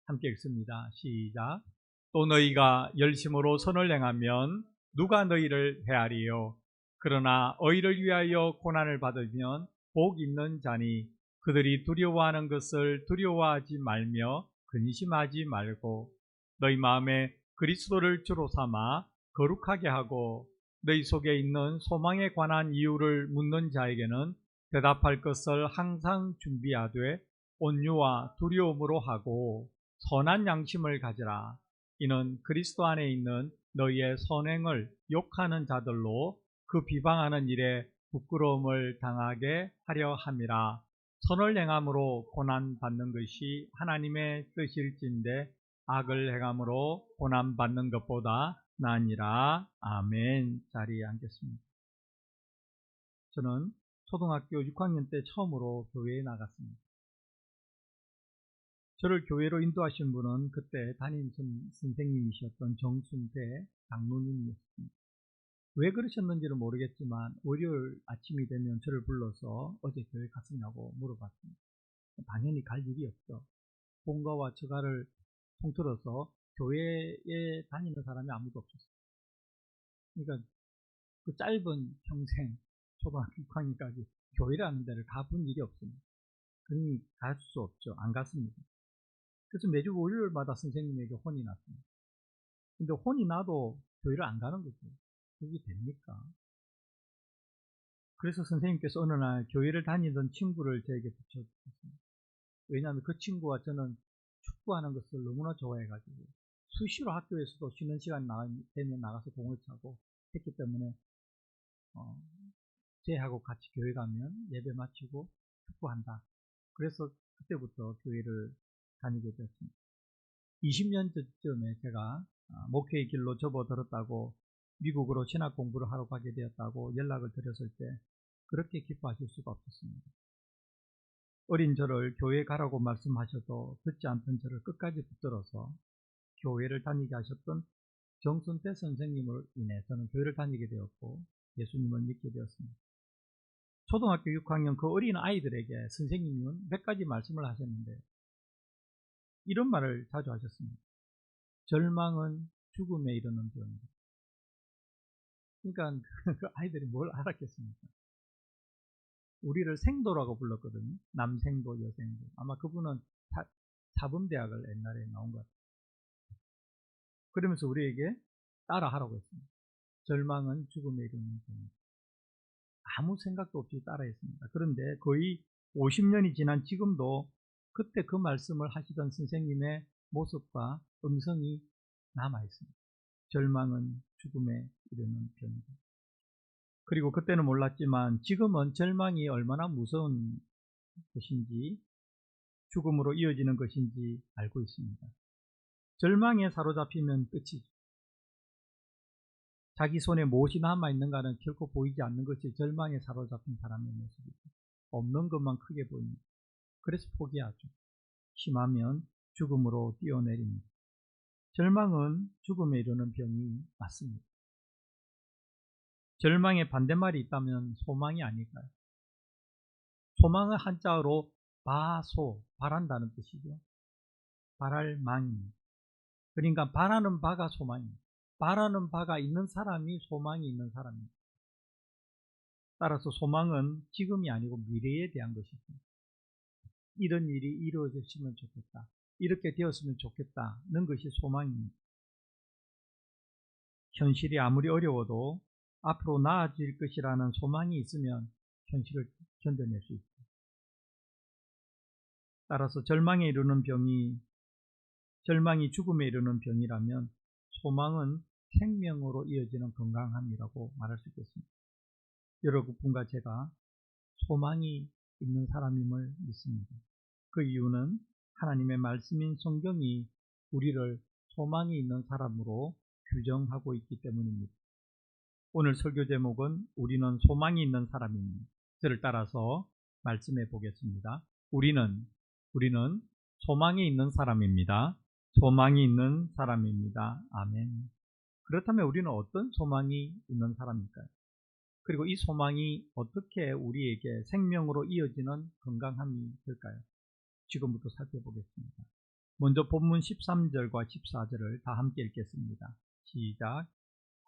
함께 읽습니다. 시작. 또 너희가 열심으로 선을 행하면 누가 너희를 해하리요? 그러나 의를 위하여 고난을 받으면 복 있는 자니 그들이 두려워하는 것을 두려워하지 말며 근심하지 말고 너희 마음에 그리스도를 주로 삼아 거룩하게 하고 너희 속에 있는 소망에 관한 이유를 묻는 자에게는 대답할 것을 항상 준비하되 온유와 두려움으로 하고 선한 양심을 가지라. 이는 그리스도 안에 있는 너희의 선행을 욕하는 자들로 그 비방하는 일에 부끄러움을 당하게 하려 함이라. 선을 행함으로 고난받는 것이 하나님의 뜻일진데 악을 행함으로 고난받는 것보다 나으니라. 아멘. 자리에 앉겠습니다. 저는 초등학교 6학년 때 처음으로 교회에 나갔습니다. 저를 교회로 인도하신 분은 그때 담임 선생님이셨던 정순태 장로님이었습니다. 왜 그러셨는지는 모르겠지만 월요일 아침이 되면 저를 불러서 어제 교회 갔었냐고 물어봤습니다. 당연히 갈 일이 없죠. 본가와 처가를 통틀어서 교회에 다니는 사람이 아무도 없었어요. 그러니까 그 짧은 평생 초등학교 6학년까지 교회라는 데를 가본 일이 없습니다. 그러니 갈 수 없죠. 안 갔습니다. 그래서 매주 월요일마다 선생님에게 혼이 났습니다. 근데 혼이 나도 교회를 안 가는 거죠. 그게 됩니까? 그래서 선생님께서 어느 날 교회를 다니던 친구를 저에게 붙여주셨습니다. 왜냐하면 그 친구와 저는 축구하는 것을 너무나 좋아해가지고 수시로 학교에서도 쉬는 시간 되면 나가서 공을 차고 했기 때문에 쟤하고 같이 교회 가면 예배 마치고 축구한다. 그래서 그때부터 교회를 다니게 되었습니다. 20년 전쯤에 제가 목회의 길로 접어들었다고 미국으로 신학 공부를 하러 가게 되었다고 연락을 드렸을 때 그렇게 기뻐하실 수가 없었습니다. 어린 저를 교회 가라고 말씀하셔도 듣지 않던 저를 끝까지 붙들어서 교회를 다니게 하셨던 정순태 선생님을 인해 저는 교회를 다니게 되었고 예수님을 믿게 되었습니다. 초등학교 6학년 그 어린 아이들에게 선생님은 몇 가지 말씀을 하셨는데 이런 말을 자주 하셨습니다. 절망은 죽음에 이르는 병이다. 그러니까 그 아이들이 뭘 알았겠습니까? 우리를 생도라고 불렀거든요. 남생도, 여생도. 아마 그분은 사범대학을 옛날에 나온 것 같아요. 그러면서 우리에게 따라하라고 했습니다. 절망은 죽음에 이르는 병이다. 아무 생각도 없이 따라했습니다. 그런데 거의 50년이 지난 지금도 그때 그 말씀을 하시던 선생님의 모습과 음성이 남아있습니다. 절망은 죽음에 이르는 병이다. 그리고 그때는 몰랐지만 지금은 절망이 얼마나 무서운 것인지 죽음으로 이어지는 것인지 알고 있습니다. 절망에 사로잡히면 끝이죠. 자기 손에 무엇이 남아있는가는 결코 보이지 않는 것이 절망에 사로잡힌 사람의 모습이죠. 없는 것만 크게 보입니다. 그래서 포기하죠. 심하면 죽음으로 뛰어내립니다. 절망은 죽음에 이르는 병이 맞습니다. 절망의 반대말이 있다면 소망이 아닐까요? 소망은 한자어로 바소, 바란다는 뜻이죠. 바랄 망입니다. 그러니까 바라는 바가 소망입니다. 바라는 바가 있는 사람이 소망이 있는 사람입니다. 따라서 소망은 지금이 아니고 미래에 대한 것이죠. 이런 일이 이루어졌으면 좋겠다. 이렇게 되었으면 좋겠다는 것이 소망입니다. 현실이 아무리 어려워도 앞으로 나아질 것이라는 소망이 있으면 현실을 견뎌낼 수 있습니다. 따라서 절망에 이르는 병이 절망이 죽음에 이르는 병이라면 소망은 생명으로 이어지는 건강함이라고 말할 수 있겠습니다. 여러분과 제가 소망이 있는 사람임을 믿습니다. 그 이유는 하나님의 말씀인 성경이 우리를 소망이 있는 사람으로 규정하고 있기 때문입니다. 오늘 설교 제목은 우리는 소망이 있는 사람입니다. 저를 따라서 말씀해 보겠습니다. 우리는 소망이 있는 사람입니다. 소망이 있는 사람입니다. 아멘. 그렇다면 우리는 어떤 소망이 있는 사람일까요? 그리고 이 소망이 어떻게 우리에게 생명으로 이어지는 건강함이 될까요? 지금부터 살펴보겠습니다. 먼저 본문 13절과 14절을 다 함께 읽겠습니다. 시작.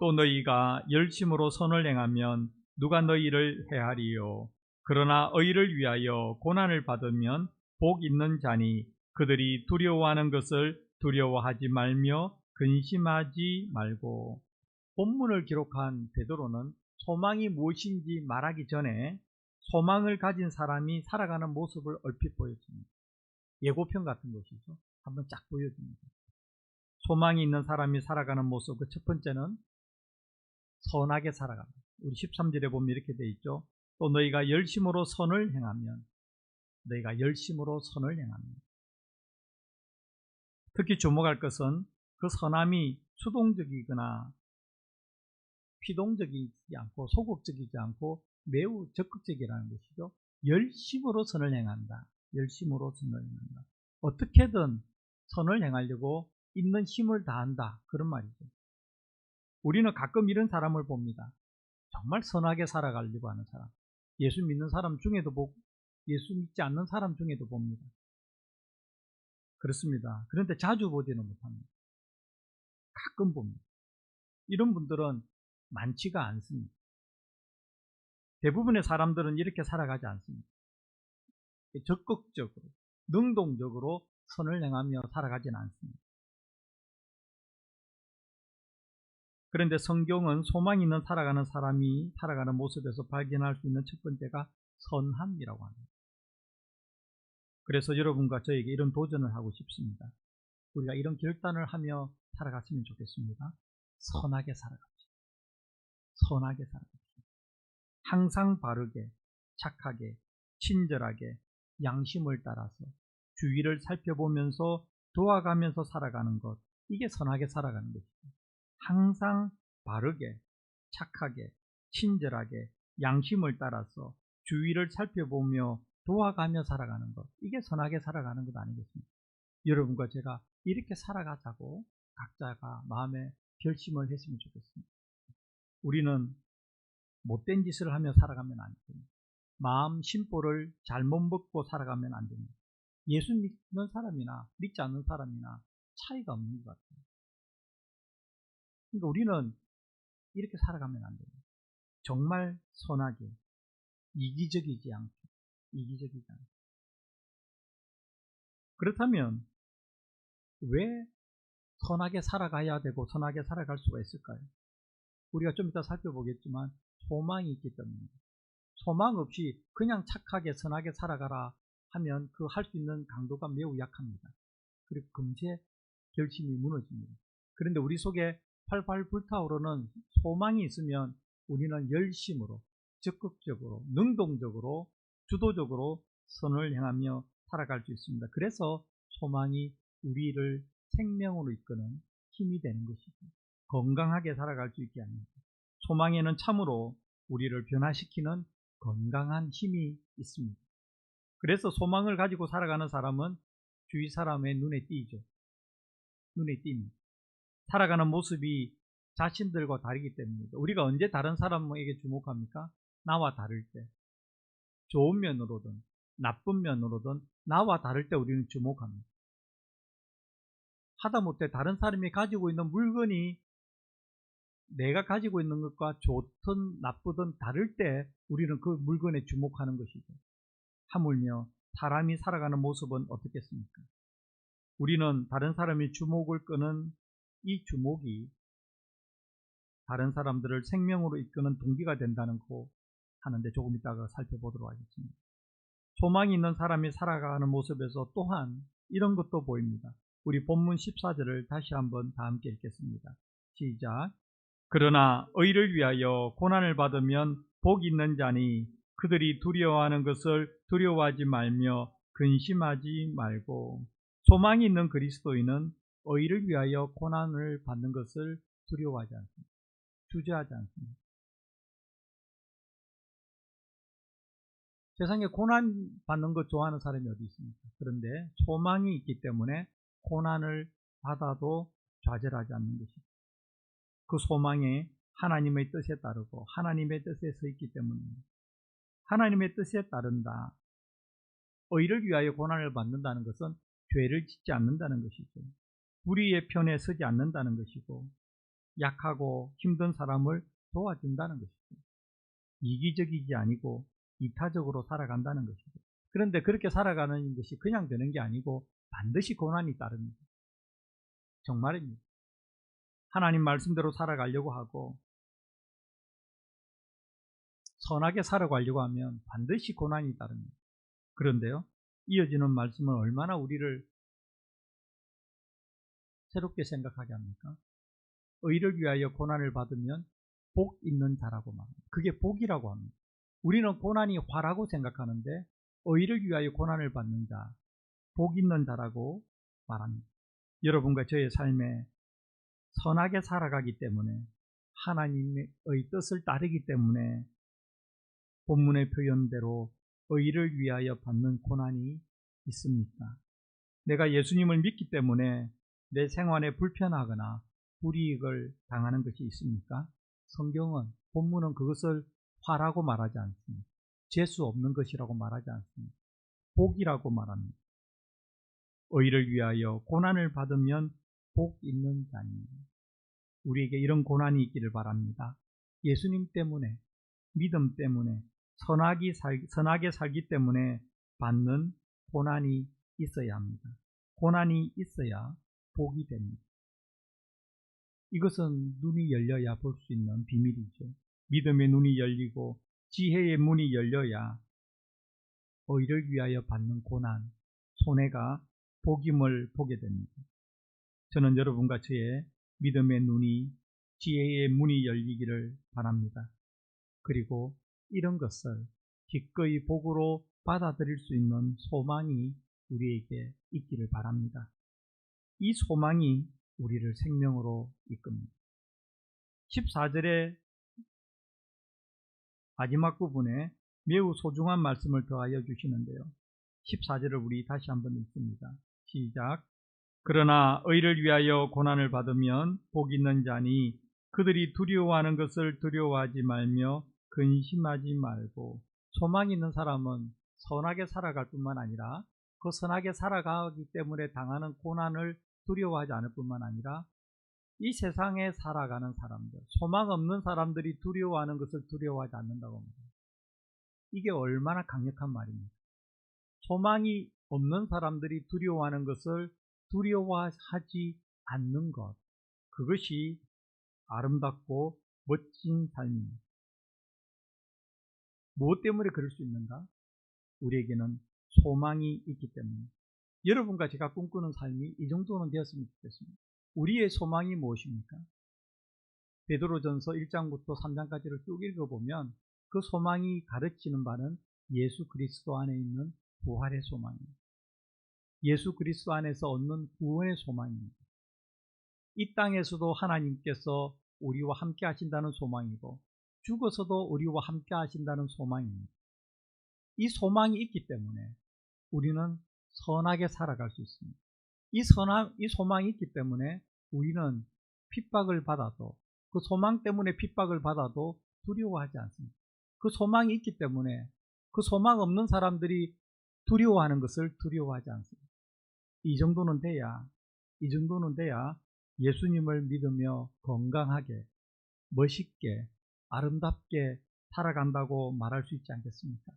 또 너희가 열심으로 선을 행하면 누가 너희를 해하리요. 그러나 의를 위하여 고난을 받으면 복 있는 자니 그들이 두려워하는 것을 두려워하지 말며 근심하지 말고. 본문을 기록한 베드로는 소망이 무엇인지 말하기 전에 소망을 가진 사람이 살아가는 모습을 얼핏 보여줍니다. 예고편 같은 것이죠. 한번 쫙 보여줍니다. 소망이 있는 사람이 살아가는 모습, 그 첫 번째는 선하게 살아갑니다. 우리 13절에 보면 이렇게 되어 있죠. 또 너희가 열심으로 선을 행하면, 너희가 열심으로 선을 행하면. 특히 주목할 것은 그 선함이 수동적이거나 피동적이지 않고 소극적이지 않고 매우 적극적이라는 것이죠. 열심으로 선을 행한다. 열심으로 선을 행한다. 어떻게든 선을 행하려고 있는 힘을 다한다. 그런 말이죠. 우리는 가끔 이런 사람을 봅니다. 정말 선하게 살아가려고 하는 사람. 예수 믿는 사람 중에도 보고 예수 믿지 않는 사람 중에도 봅니다. 그렇습니다. 그런데 자주 보지는 못합니다. 가끔 봅니다. 이런 분들은 많지가 않습니다. 대부분의 사람들은 이렇게 살아가지 않습니다. 적극적으로, 능동적으로 선을 행하며 살아가지는 않습니다. 그런데 성경은 소망 있는 살아가는 사람이 살아가는 모습에서 발견할 수 있는 첫 번째가 선함이라고 합니다. 그래서 여러분과 저에게 이런 도전을 하고 싶습니다. 우리가 이런 결단을 하며 살아갔으면 좋겠습니다. 선하게 살아갑시다. 선하게 살아갑시다. 항상 바르게, 착하게, 친절하게, 양심을 따라서 주위를 살펴보면서 도와가면서 살아가는 것, 이게 선하게 살아가는 것이죠. 항상 바르게, 착하게, 친절하게, 양심을 따라서 주위를 살펴보며 도와가며 살아가는 것, 이게 선하게 살아가는 것 아니겠습니까? 여러분과 제가 이렇게 살아가자고 각자가 마음에 결심을 했으면 좋겠습니다. 우리는 못된 짓을 하며 살아가면 안 됩니다. 마음 심보를 잘못 먹고 살아가면 안 됩니다. 예수 믿는 사람이나 믿지 않는 사람이나 차이가 없는 것 같아요. 그러니까 우리는 이렇게 살아가면 안 됩니다. 정말 선하게, 이기적이지 않게, 이기적이지 않게. 그렇다면 왜 선하게 살아가야 되고 선하게 살아갈 수가 있을까요? 우리가 좀 이따 살펴보겠지만 소망이 있기 때문입니다. 소망 없이 그냥 착하게 선하게 살아가라 하면 그 할 수 있는 강도가 매우 약합니다. 그리고 금세 결심이 무너집니다. 그런데 우리 속에 활활 불타오르는 소망이 있으면 우리는 열심으로, 적극적으로, 능동적으로, 주도적으로 선을 행하며 살아갈 수 있습니다. 그래서 소망이 우리를 생명으로 이끄는 힘이 되는 것이죠. 건강하게 살아갈 수 있게 합니다. 소망에는 참으로 우리를 변화시키는 건강한 힘이 있습니다. 그래서 소망을 가지고 살아가는 사람은 주위 사람의 눈에 띄죠. 눈에 띕니다. 살아가는 모습이 자신들과 다르기 때문입니다. 우리가 언제 다른 사람에게 주목합니까? 나와 다를 때. 좋은 면으로든 나쁜 면으로든 나와 다를 때 우리는 주목합니다. 하다못해 다른 사람이 가지고 있는 물건이 내가 가지고 있는 것과 좋든 나쁘든 다를 때 우리는 그 물건에 주목하는 것이죠. 하물며 사람이 살아가는 모습은 어떻겠습니까? 우리는 다른 사람이 주목을 끄는 이 주목이 다른 사람들을 생명으로 이끄는 동기가 된다는 거 하는데 조금 이따가 살펴보도록 하겠습니다. 소망이 있는 사람이 살아가는 모습에서 또한 이런 것도 보입니다. 우리 본문 14절을 다시 한번 다 함께 읽겠습니다. 시작. 그러나 의를 위하여 고난을 받으면 복 있는 자니 그들이 두려워하는 것을 두려워하지 말며 근심하지 말고. 소망이 있는 그리스도인은 의를 위하여 고난을 받는 것을 두려워하지 않습니다. 주저하지 않습니다. 세상에 고난 받는 것 좋아하는 사람이 어디 있습니까? 그런데 소망이 있기 때문에 고난을 받아도 좌절하지 않는 것입니다. 그 소망에 하나님의 뜻에 따르고 하나님의 뜻에 서 있기 때문입니다. 하나님의 뜻에 따른다. 의를 위하여 고난을 받는다는 것은 죄를 짓지 않는다는 것이죠. 불의의 편에 서지 않는다는 것이고, 약하고 힘든 사람을 도와준다는 것이죠. 이기적이지 아니고 이타적으로 살아간다는 것이죠. 그런데 그렇게 살아가는 것이 그냥 되는 게 아니고 반드시 고난이 따릅니다. 정말입니다. 하나님 말씀대로 살아가려고 하고 선하게 살아가려고 하면 반드시 고난이 따릅니다. 그런데요, 이어지는 말씀은 얼마나 우리를 새롭게 생각하게 합니까? 의를 위하여 고난을 받으면 복 있는 자라고 말합니다. 그게 복이라고 합니다. 우리는 고난이 화라고 생각하는데 의를 위하여 고난을 받는 자, 복 있는 자라고 말합니다. 여러분과 저의 삶에 선하게 살아가기 때문에, 하나님의 뜻을 따르기 때문에 본문의 표현대로 의를 위하여 받는 고난이 있습니까? 내가 예수님을 믿기 때문에 내 생활에 불편하거나 불이익을 당하는 것이 있습니까? 성경은, 본문은 그것을 화라고 말하지 않습니다. 재수 없는 것이라고 말하지 않습니다. 복이라고 말합니다. 의를 위하여 고난을 받으면 복 있는 자니, 우리에게 이런 고난이 있기를 바랍니다. 예수님 때문에, 믿음 때문에, 선하게 살기 때문에 받는 고난이 있어야 합니다. 고난이 있어야 복이 됩니다. 이것은 눈이 열려야 볼 수 있는 비밀이죠. 믿음의 눈이 열리고 지혜의 문이 열려야 의를 위하여 받는 고난, 손해가 복임을 보게 됩니다. 저는 여러분과 저의 믿음의 눈이, 지혜의 문이 열리기를 바랍니다. 그리고 이런 것을 기꺼이 복으로 받아들일 수 있는 소망이 우리에게 있기를 바랍니다. 이 소망이 우리를 생명으로 이끕니다. 14절의 마지막 부분에 매우 소중한 말씀을 더하여 주시는데요. 14절을 우리 다시 한번 읽습니다. 시작. 그러나 의를 위하여 고난을 받으면 복 있는 자니 그들이 두려워하는 것을 두려워하지 말며 근심하지 말고. 소망 있는 사람은 선하게 살아갈 뿐만 아니라 그 선하게 살아가기 때문에 당하는 고난을 두려워하지 않을 뿐만 아니라 이 세상에 살아가는 사람들, 소망 없는 사람들이 두려워하는 것을 두려워하지 않는다고 합니다. 이게 얼마나 강력한 말입니까? 소망이 없는 사람들이 두려워하는 것을 두려워하지 않는 것, 그것이 아름답고 멋진 삶입니다. 무엇 때문에 그럴 수 있는가? 우리에게는 소망이 있기 때문입니다. 여러분과 제가 꿈꾸는 삶이 이 정도는 되었으면 좋겠습니다. 우리의 소망이 무엇입니까? 베드로전서 1장부터 3장까지를 쭉 읽어보면 그 소망이 가르치는 바는 예수 그리스도 안에 있는 부활의 소망입니다. 예수 그리스도 안에서 얻는 구원의 소망입니다. 이 땅에서도 하나님께서 우리와 함께 하신다는 소망이고 죽어서도 우리와 함께 하신다는 소망입니다. 이 소망이 있기 때문에 우리는 선하게 살아갈 수 있습니다. 이 소망이 있기 때문에 우리는 핍박을 받아도, 그 소망 때문에 핍박을 받아도 두려워하지 않습니다. 그 소망이 있기 때문에 그 소망 없는 사람들이 두려워하는 것을 두려워하지 않습니다. 이 정도는 돼야 예수님을 믿으며 건강하게, 멋있게, 아름답게 살아간다고 말할 수 있지 않겠습니까?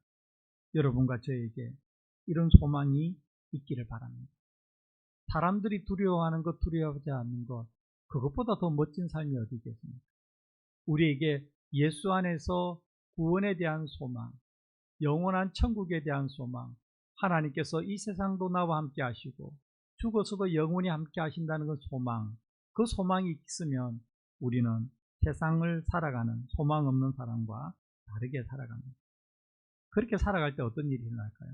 여러분과 저에게 이런 소망이 있기를 바랍니다. 사람들이 두려워하는 것, 두려워하지 않는 것, 그것보다 더 멋진 삶이 어디 있겠습니까? 우리에게 예수 안에서 구원에 대한 소망, 영원한 천국에 대한 소망, 하나님께서 이 세상도 나와 함께 하시고 죽어서도 영원히 함께 하신다는 그 소망, 그 소망이 있으면 우리는 세상을 살아가는 소망 없는 사람과 다르게 살아갑니다. 그렇게 살아갈 때 어떤 일이 일어날까요?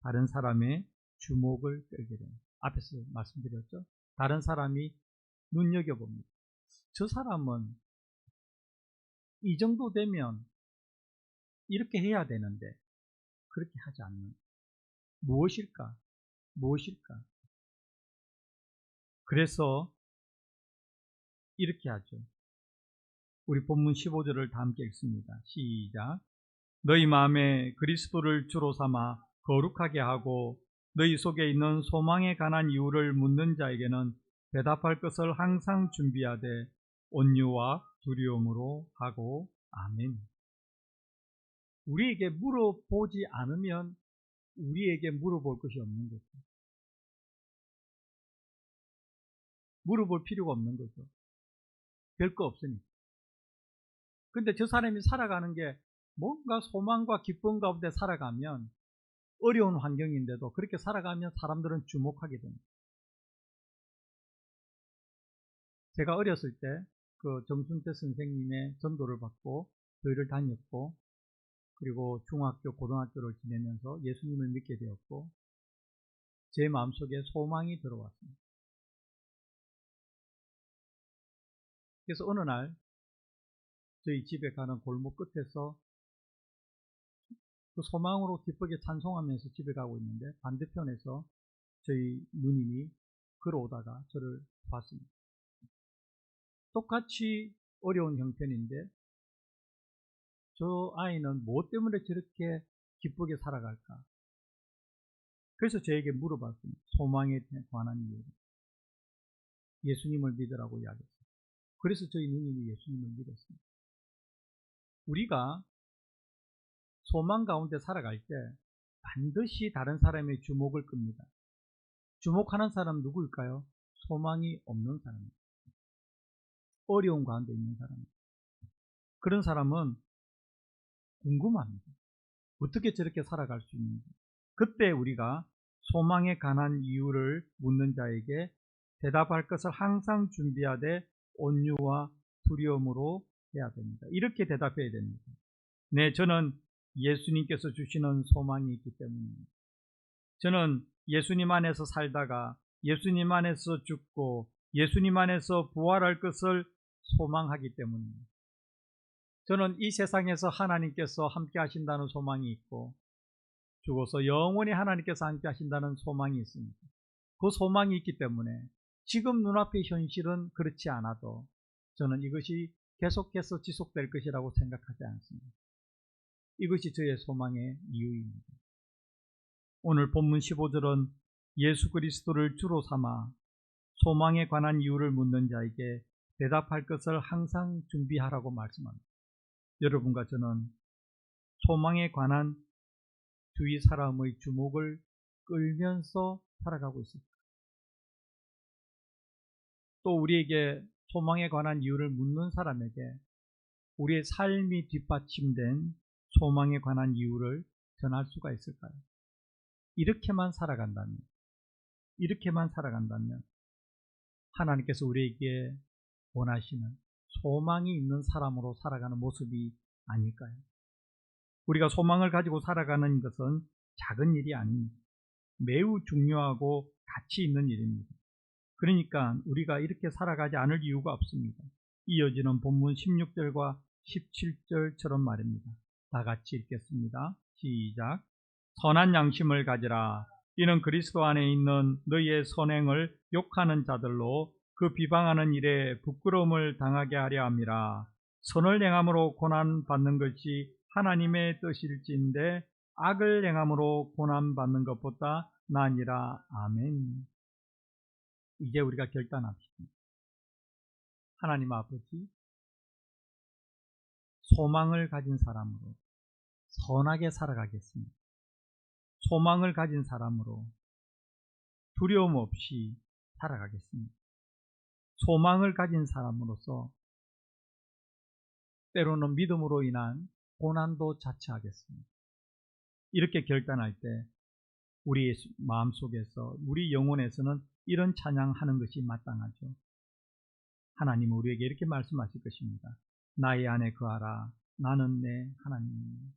다른 사람의 주목을 끌게 됩니다. 앞에서 말씀드렸죠? 다른 사람이 눈여겨봅니다. 저 사람은 이 정도 되면 이렇게 해야 되는데 그렇게 하지 않는 무엇일까? 그래서 이렇게 하죠. 우리 본문 15절을 다 함께 읽습니다. 시작. 너희 마음에 그리스도를 주로 삼아 거룩하게 하고 너희 속에 있는 소망에 관한 이유를 묻는 자에게는 대답할 것을 항상 준비하되 온유와 두려움으로 하고. 아멘. 우리에게 물어보지 않으면 우리에게 물어볼 것이 없는 거죠. 물어볼 필요가 없는 거죠. 별 거 없으니까. 근데 저 사람이 살아가는 게 뭔가 소망과 기쁨 가운데 살아가면, 어려운 환경인데도 그렇게 살아가면 사람들은 주목하게 됩니다. 제가 어렸을 때 그 정순태 선생님의 전도를 받고 교회를 다녔고, 그리고 중학교, 고등학교를 지내면서 예수님을 믿게 되었고, 제 마음속에 소망이 들어왔습니다. 그래서 어느 날 저희 집에 가는 골목 끝에서 그 소망으로 기쁘게 찬송하면서 집에 가고 있는데, 반대편에서 저희 누님이 걸어오다가 저를 봤습니다. 똑같이 어려운 형편인데 저 아이는 무엇 때문에 저렇게 기쁘게 살아갈까? 그래서 저에게 물어봤습니다. 소망에 관한 이유를. 예수님을 믿으라고 이야기했어요. 그래서 저희 누님이 예수님을 믿었습니다. 우리가 소망 가운데 살아갈 때 반드시 다른 사람의 주목을 끕니다. 주목하는 사람 누구일까요? 소망이 없는 사람입니다. 어려운 가운데 있는 사람입니다. 그런 사람은 궁금합니다. 어떻게 저렇게 살아갈 수 있는지. 그때 우리가 소망에 관한 이유를 묻는 자에게 대답할 것을 항상 준비하되 온유와 두려움으로 해야 됩니다. 이렇게 대답해야 됩니다. 네, 저는 예수님께서 주시는 소망이 있기 때문입니다. 저는 예수님 안에서 살다가 예수님 안에서 죽고 예수님 안에서 부활할 것을 소망하기 때문입니다. 저는 이 세상에서 하나님께서 함께 하신다는 소망이 있고, 죽어서 영원히 하나님께서 함께 하신다는 소망이 있습니다. 그 소망이 있기 때문에 지금 눈앞의 현실은 그렇지 않아도 저는 이것이 계속해서 지속될 것이라고 생각하지 않습니다. 이것이 저의 소망의 이유입니다. 오늘 본문 15절은 예수 그리스도를 주로 삼아 소망에 관한 이유를 묻는 자에게 대답할 것을 항상 준비하라고 말씀합니다. 여러분과 저는 소망에 관한 주위 사람의 주목을 끌면서 살아가고 있습니다. 또 우리에게 소망에 관한 이유를 묻는 사람에게 우리의 삶이 뒷받침된 소망에 관한 이유를 전할 수가 있을까요? 이렇게만 살아간다면 하나님께서 우리에게 원하시는 소망이 있는 사람으로 살아가는 모습이 아닐까요? 우리가 소망을 가지고 살아가는 것은 작은 일이 아닙니다. 매우 중요하고 가치 있는 일입니다. 그러니까 우리가 이렇게 살아가지 않을 이유가 없습니다. 이어지는 본문 16절과 17절처럼 말입니다. 다 같이 읽겠습니다. 시작. 선한 양심을 가지라. 이는 그리스도 안에 있는 너희의 선행을 욕하는 자들로 그 비방하는 일에 부끄러움을 당하게 하려 함이라. 선을 행함으로 고난받는 것이 하나님의 뜻일진데 악을 행함으로 고난받는 것보다 나으니라. 아멘. 이제 우리가 결단합시다. 하나님 아버지, 소망을 가진 사람으로 선하게 살아가겠습니다. 소망을 가진 사람으로 두려움 없이 살아가겠습니다. 소망을 가진 사람으로서 때로는 믿음으로 인한 고난도 자처하겠습니다. 이렇게 결단할 때 우리의 마음속에서, 우리 영혼에서는 이런 찬양하는 것이 마땅하죠. 하나님은 우리에게 이렇게 말씀하실 것입니다. 나의 안에 거하라. 나는 내 하나님입니다.